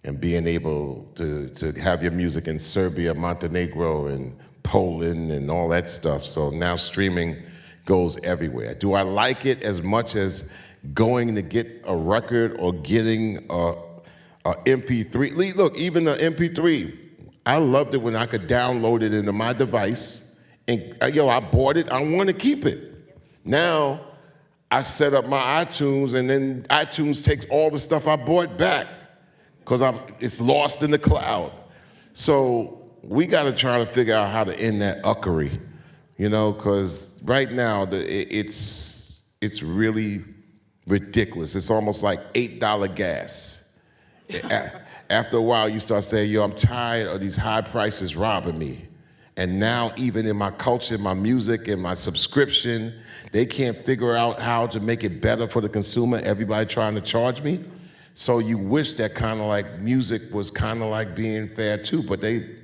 and being able to have your music in Serbia, Montenegro, and Poland and all that stuff. So now streaming goes everywhere. Do I like it as much as going to get a record or getting a MP3? Look, even the MP3, I loved it when I could download it into my device and I bought it, I want to keep it. Now, I set up my iTunes and then iTunes takes all the stuff I bought back because it's lost in the cloud. So we got to try to figure out how to end that uckery, you know, because right now it's really ridiculous. It's almost like $8 gas. After a while, you start saying, yo, I'm tired of these high prices robbing me. And now even in my culture, my music, and my subscription, they can't figure out how to make it better for the consumer. Everybody trying to charge me. So you wish that kind of like music was kind of like being fair too, but they've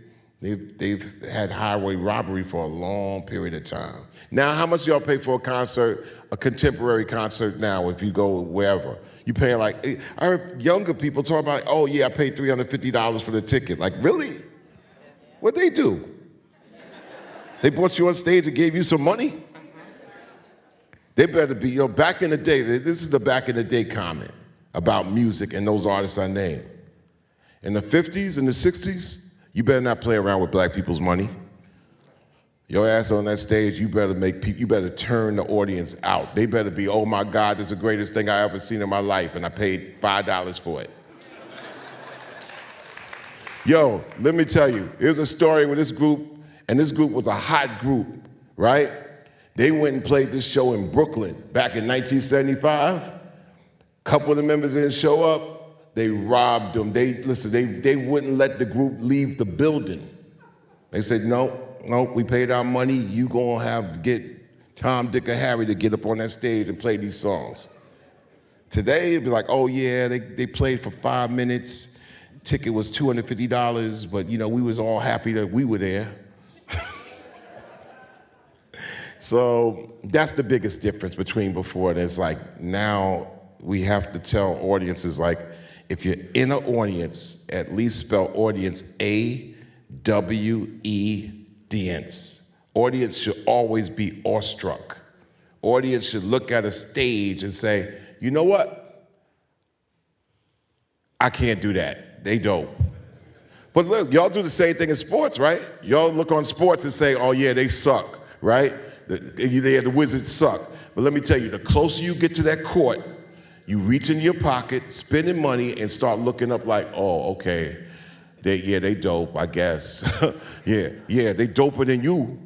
had highway robbery for a long period of time. Now, how much y'all pay for a concert, a contemporary concert now if you go wherever? You pay like, I heard younger people talk about, oh yeah, I paid $350 for the ticket. Like, really? What'd they do? They brought you on stage and gave you some money? They better be, you know, back in the day, this is the back in the day comment about music and those artists I named. In the 50s and the 60s, you better not play around with black people's money. Your ass on that stage, you better turn the audience out. They better be, oh my God, this is the greatest thing I ever seen in my life, and I paid $5 for it. Yo, let me tell you, here's a story with this group, and this group was a hot group, right? They went and played this show in Brooklyn back in 1975. A couple of the members didn't show up. They robbed them. They wouldn't let the group leave the building. They said, no, we paid our money. You gonna have to get Tom, Dick, or Harry to get up on that stage and play these songs. Today, it'd be like, oh yeah, they played for 5 minutes. Ticket was $250, but you know, we was all happy that we were there. So that's the biggest difference between before and it's like now we have to tell audiences, like, if you're in an audience, at least spell audience A-W-E-D-ence. Audience should always be awestruck. Audience should look at a stage and say, you know what? I can't do that. They don't. But look, y'all do the same thing in sports, right? Y'all look on sports and say, oh yeah, they suck, right? The Wizards suck. But let me tell you, the closer you get to that court, you reach in your pocket, spending money, and start looking up like, oh, okay, they dope, I guess. yeah, they doper than you.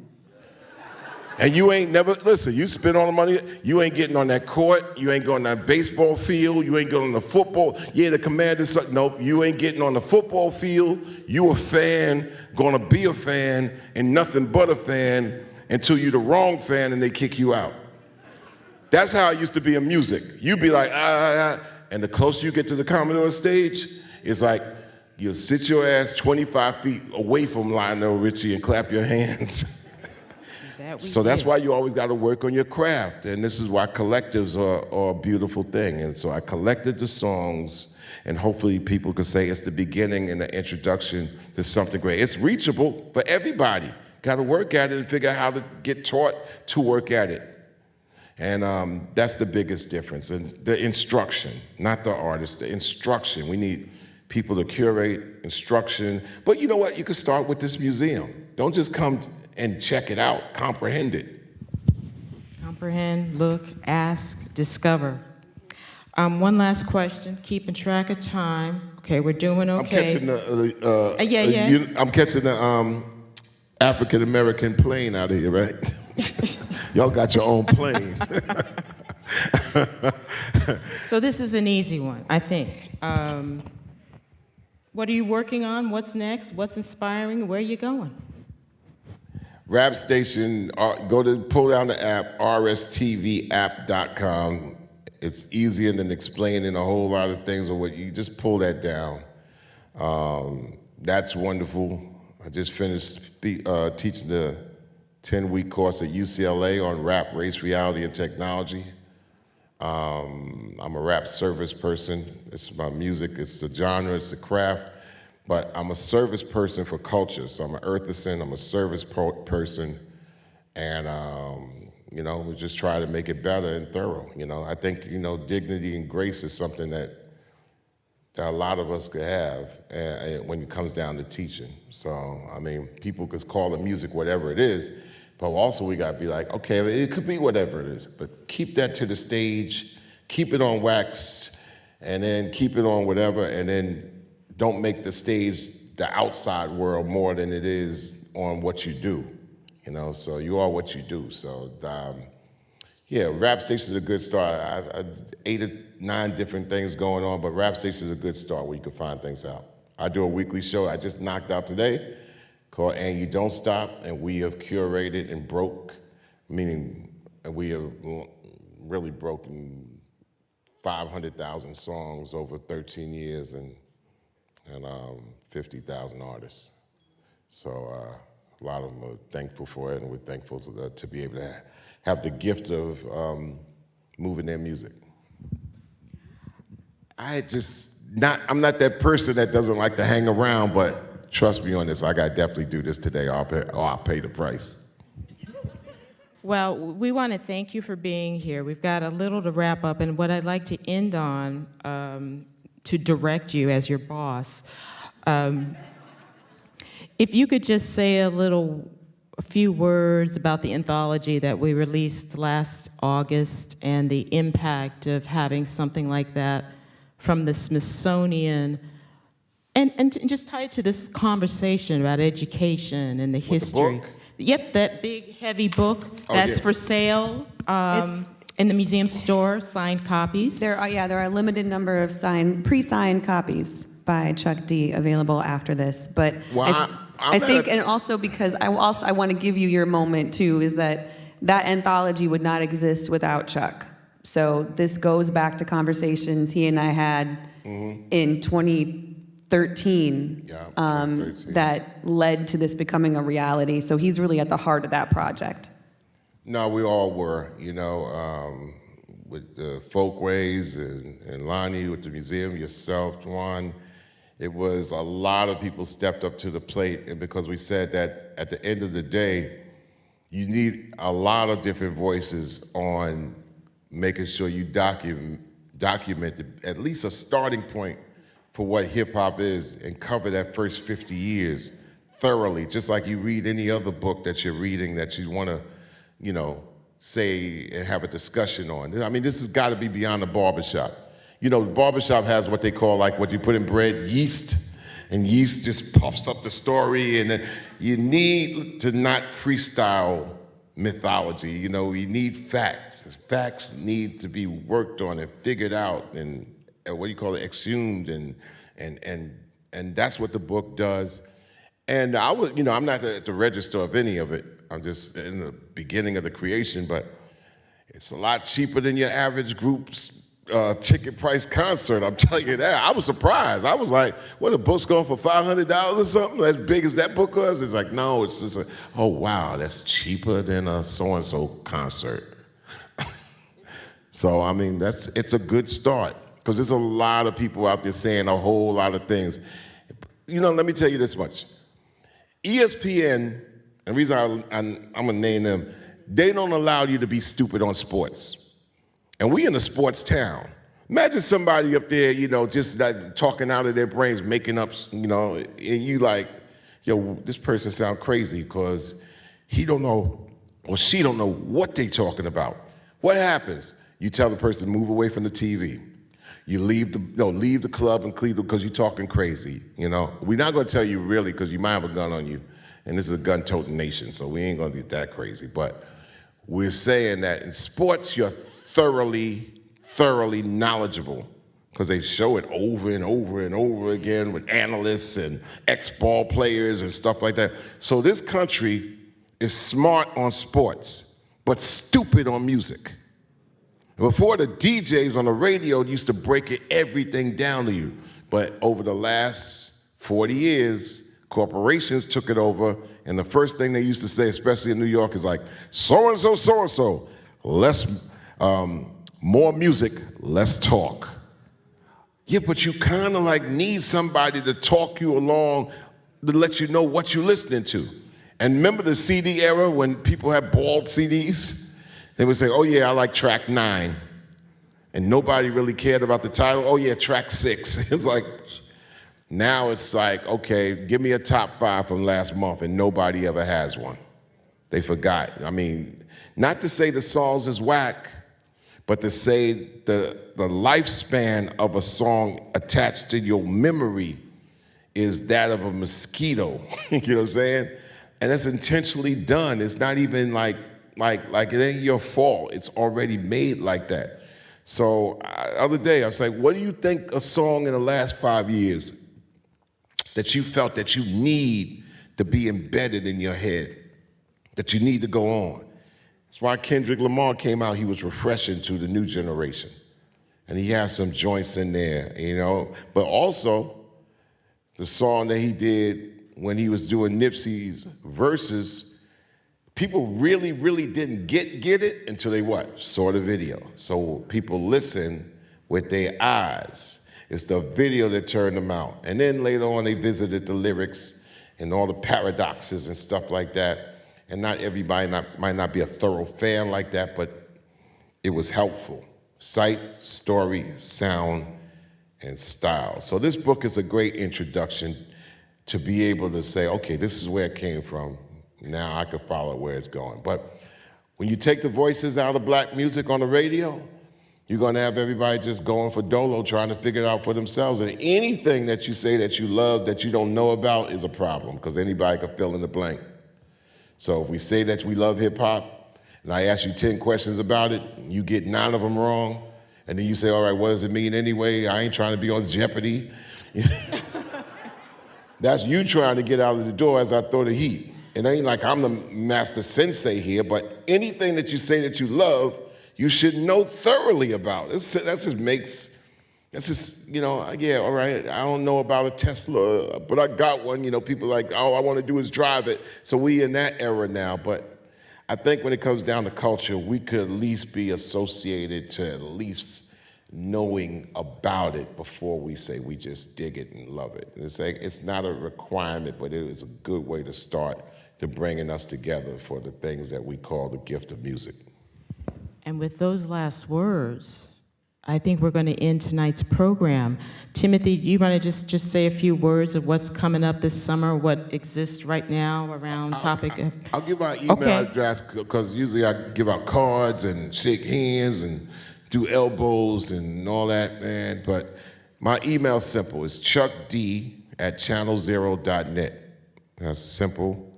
And you ain't never, listen, you spend all the money, you ain't getting on that court, you ain't going on that baseball field, you ain't going on the football, yeah, the Commanders, nope, you ain't getting on the football field, you a fan, gonna be a fan, and nothing but a fan until you the wrong fan and they kick you out. That's how it used to be in music. You'd be like, and the closer you get to the Commodore stage, it's like, you'll sit your ass 25 feet away from Lionel Richie and clap your hands. So that's why you always got to work on your craft, and this is why collectives are a beautiful thing. And so I collected the songs, and hopefully people could say it's the beginning and the introduction to something great. It's reachable for everybody. Got to work at it and figure out how to get taught to work at it. And that's the biggest difference. And the instruction, not the artist, the instruction. We need people to curate instruction. But you know what? You could start with this museum. Don't just come and check it out, comprehend it. Comprehend, look, ask, discover. One last question, keeping track of time. Okay, we're doing okay. I'm catching the African American plane out of here, right? Y'all got your own plane. So this is an easy one, I think. What are you working on? What's next? What's inspiring? Where are you going? Rap Station, pull down the app, rstvapp.com. It's easier than explaining a whole lot of things, or what you just pull that down. That's wonderful. I just finished teaching the 10-week course at UCLA on rap, race, reality, and technology. I'm a rap service person. It's my music, it's the genre, it's the craft. But I'm a service person for culture. So I'm an earthicist, I'm a service person. And, we just try to make it better and thorough. I think, dignity and grace is something that a lot of us could have when it comes down to teaching. So, people could call the music whatever it is, but also we gotta be like, okay, it could be whatever it is, but keep that to the stage, keep it on wax, and then keep it on whatever, and then don't make the stage the outside world more than it is on what you do, so you are what you do. So Rap Station is a good start. I 8 or 9 different things going on, but Rap Station is a good start where you can find things out. I do a weekly show I just knocked out today called And You Don't Stop, and we have curated and broke, meaning we have really broken 500,000 songs over 13 years and 50,000 artists. So a lot of them are thankful for it, and we're thankful to be able to have the gift of moving their music. I'm not that person that doesn't like to hang around, but trust me on this, I gotta definitely do this today, or I'll pay the price. Well, we want to thank you for being here. We've got a little to wrap up, and what I'd like to end on, to direct you as your boss, if you could just say a few words about the anthology that we released last August and the impact of having something like that from the Smithsonian, and just tie it to this conversation about education and the history. The book? Yep, that big, heavy book that's for sale in the museum store, signed copies. There are a limited number of pre-signed copies by Chuck D available after this. But I think, and also because I want to give you your moment too, is that anthology would not exist without Chuck. So this goes back to conversations he and I had in 2013 that led to this becoming a reality. So he's really at the heart of that project. No, we all were, with the Folkways and Lonnie with the museum, yourself, Juan. It was a lot of people stepped up to the plate, and because we said that at the end of the day, you need a lot of different voices on making sure you document at least a starting point for what hip hop is and cover that first 50 years thoroughly, just like you read any other book that you're reading that you want to, say and have a discussion on. This has got to be beyond the barbershop. The barbershop has what they call, like what you put in bread, yeast, and yeast just puffs up the story, and then you need to not freestyle mythology. You know, we need facts. Facts need to be worked on and figured out and what do you call it, exhumed, and that's what the book does. And I was, you know, I'm not at the register of any of it. I'm just in the beginning of the creation, but it's a lot cheaper than your average group's ticket price concert, I'm telling you that. I was surprised. I was like, what, a book's going for $500 or something? As big as that book was? It's like, no, it's just oh wow, that's cheaper than a so-and-so concert. So, I mean, it's a good start, because there's a lot of people out there saying a whole lot of things. You know, let me tell you this much. ESPN, and the reason I'm gonna name them, they don't allow you to be stupid on sports. And we in a sports town. Imagine somebody up there, you know, just like talking out of their brains, making up, you know, and you like, yo, this person sound crazy because he don't know or she don't know what they talking about. What happens? You tell the person, move away from the TV. You leave the club in Cleveland because you're talking crazy, you know. We're not gonna tell you really because you might have a gun on you, and this is a gun-toting nation, so we ain't gonna get that crazy. But we're saying that in sports, you're thoroughly knowledgeable, because they show it over and over and over again with analysts and ex-ball players and stuff like that. So this country is smart on sports, but stupid on music. Before, the DJs on the radio used to break everything down to you. But over the last 40 years, corporations took it over, and the first thing they used to say, especially in New York, is like, so-and-so, so-and-so, more music, less talk. Yeah, but you kind of like need somebody to talk you along, to let you know what you're listening to. And remember the CD era when people had bald CDs? They would say, oh yeah, I like track 9. And nobody really cared about the title. Oh yeah, track 6. It's like, now it's like, okay, give me a top 5 from last month, and nobody ever has one. They forgot. I mean, not to say the songs is whack, but to say the lifespan of a song attached to your memory is that of a mosquito. You know what I'm saying? And that's intentionally done. It's not even like it ain't your fault. It's already made like that. So other day I was like, what do you think a song in the last 5 years that you felt that you need to be embedded in your head, that you need to go on? That's why Kendrick Lamar came out. He was refreshing to the new generation. And he has some joints in there, you know. But also, the song that he did when he was doing Nipsey's verses, people really, really didn't get it until they what? Saw the video. So people listen with their eyes. It's the video that turned them out. And then later on, they visited the lyrics and all the paradoxes and stuff like that. And not everybody might not be a thorough fan like that, but it was helpful. Sight, story, sound, and style. So this book is a great introduction to be able to say, okay, this is where it came from. Now I can follow where it's going. But when you take the voices out of black music on the radio, you're gonna have everybody just going for dolo, trying to figure it out for themselves. And anything that you say that you love that you don't know about is a problem, because anybody can fill in the blank. So if we say that we love hip hop, and I ask you 10 questions about it, you get 9 of them wrong, and then you say, all right, what does it mean anyway? I ain't trying to be on Jeopardy. That's you trying to get out of the door as I throw the heat. It ain't like I'm the master sensei here, but anything that you say that you love, you should know thoroughly about. That's just, you know, yeah, all right, I don't know about a Tesla, but I got one. You know, people like, all I want to do is drive it. So we in that era now. But I think when it comes down to culture, we could at least be associated to at least knowing about it before we say we just dig it and love it. It's not a requirement, but it is a good way to start to bringing us together for the things that we call the gift of music. And with those last words, I think we're going to end tonight's program. Timothy, do you want to just say a few words of what's coming up this summer, what exists right now around topic of... I'll give my email address, because usually I give out cards and shake hands and do elbows and all that, man. But my email's simple. It's chuckd@channelzero.net. That's simple.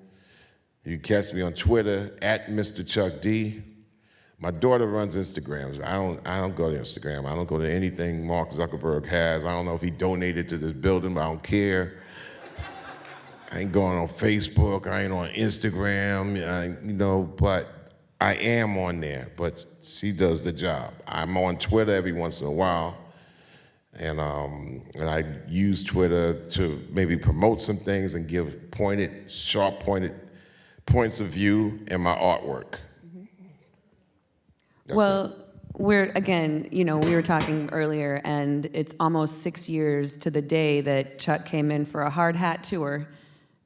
You can catch me on Twitter at Mr. Chuck D. My daughter runs Instagram. I don't go to Instagram. I don't go to anything Mark Zuckerberg has. I don't know if he donated to this building, but I don't care. I ain't going on Facebook. I ain't on Instagram. But I am on there. But she does the job. I'm on Twitter every once in a while, and I use Twitter to maybe promote some things and give sharp points of view in my artwork. That's Well, we're, again, we were talking earlier, and it's almost 6 years to the day that Chuck came in for a hard hat tour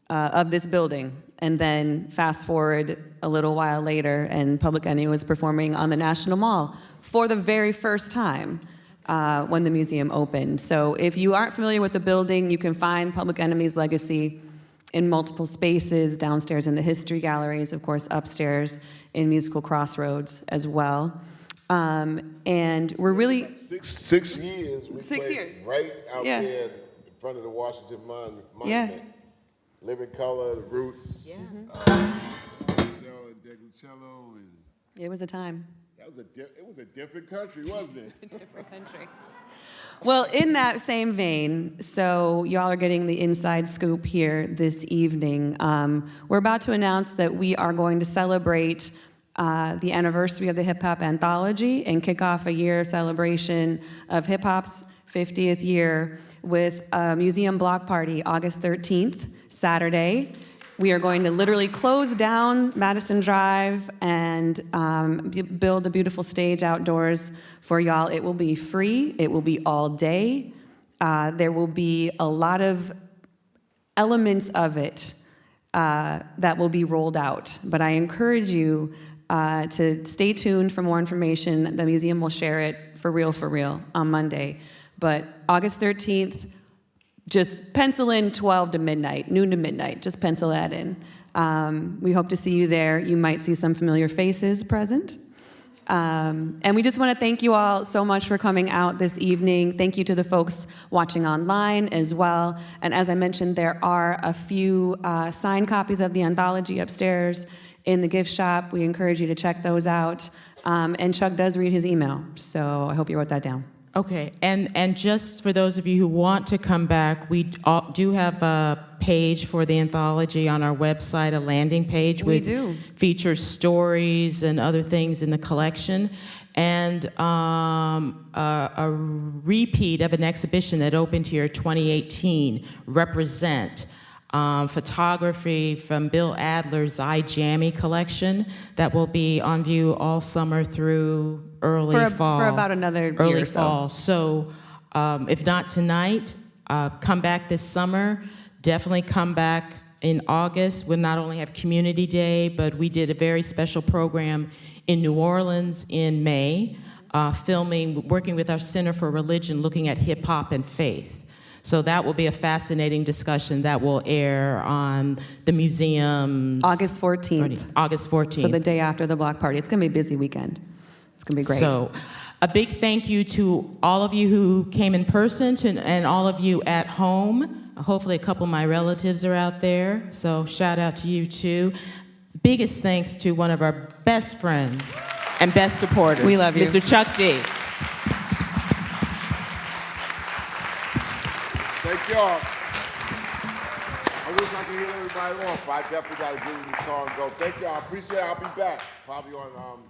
of this building. And then fast forward a little while later, and Public Enemy was performing on the National Mall for the very first time when the museum opened. So if you aren't familiar with the building, you can find Public Enemy's legacy in multiple spaces, downstairs in the history galleries, of course, upstairs in Musical Crossroads as well. And we're really... 6 years. We 6 played years. right out Yeah. there in front of the Washington Monument. Yeah. Living Color, The Roots. Yeah. Michelle and Degucello, and It was a time. it was a different country, wasn't it? A different country. Well, in that same vein, so y'all are getting the inside scoop here this evening. We're about to announce that we are going to celebrate the anniversary of the Hip Hop Anthology and kick off a year celebration of hip hop's 50th year with a museum block party August 13th, Saturday. We are going to literally close down Madison Drive and build a beautiful stage outdoors for y'all. It will be free. It will be all day. There will be a lot of elements of it that will be rolled out. But I encourage you to stay tuned for more information. The museum will share it for real on Monday. But August 13th, just pencil in 12 to midnight, noon to midnight. Just pencil that in. We hope to see you there. You might see some familiar faces present. And we just want to thank you all so much for coming out this evening. Thank you to the folks watching online as well. And as I mentioned, there are a few signed copies of the anthology upstairs in the gift shop. We encourage you to check those out. And Chuck does read his email, so I hope you wrote that down. Okay, and just for those of you who want to come back, we do have a page for the anthology on our website, a landing page We with do. features stories and other things in the collection, and a repeat of an exhibition that opened here 2018, Represent. Photography from Bill Adler's iJammy collection that will be on view all summer through early fall. For about another year early or so. fall. So if not tonight, come back this summer. Definitely come back in August. We'll not only have Community Day, but we did a very special program in New Orleans in May, working with our Center for Religion, looking at hip hop and faith. So that will be a fascinating discussion that will air on the museum's... August 14th. August 14th. So the day after the block party. It's going to be a busy weekend. It's going to be great. So a big thank you to all of you who came in person and all of you at home. Hopefully a couple of my relatives are out there. So shout out to you too. Biggest thanks to one of our best friends and best supporters. We love you. Mr. Chuck D. Thank y'all. I wish I could hear everybody off, but I definitely got to get in the car and go. Thank y'all. I appreciate it. I'll be back. Probably on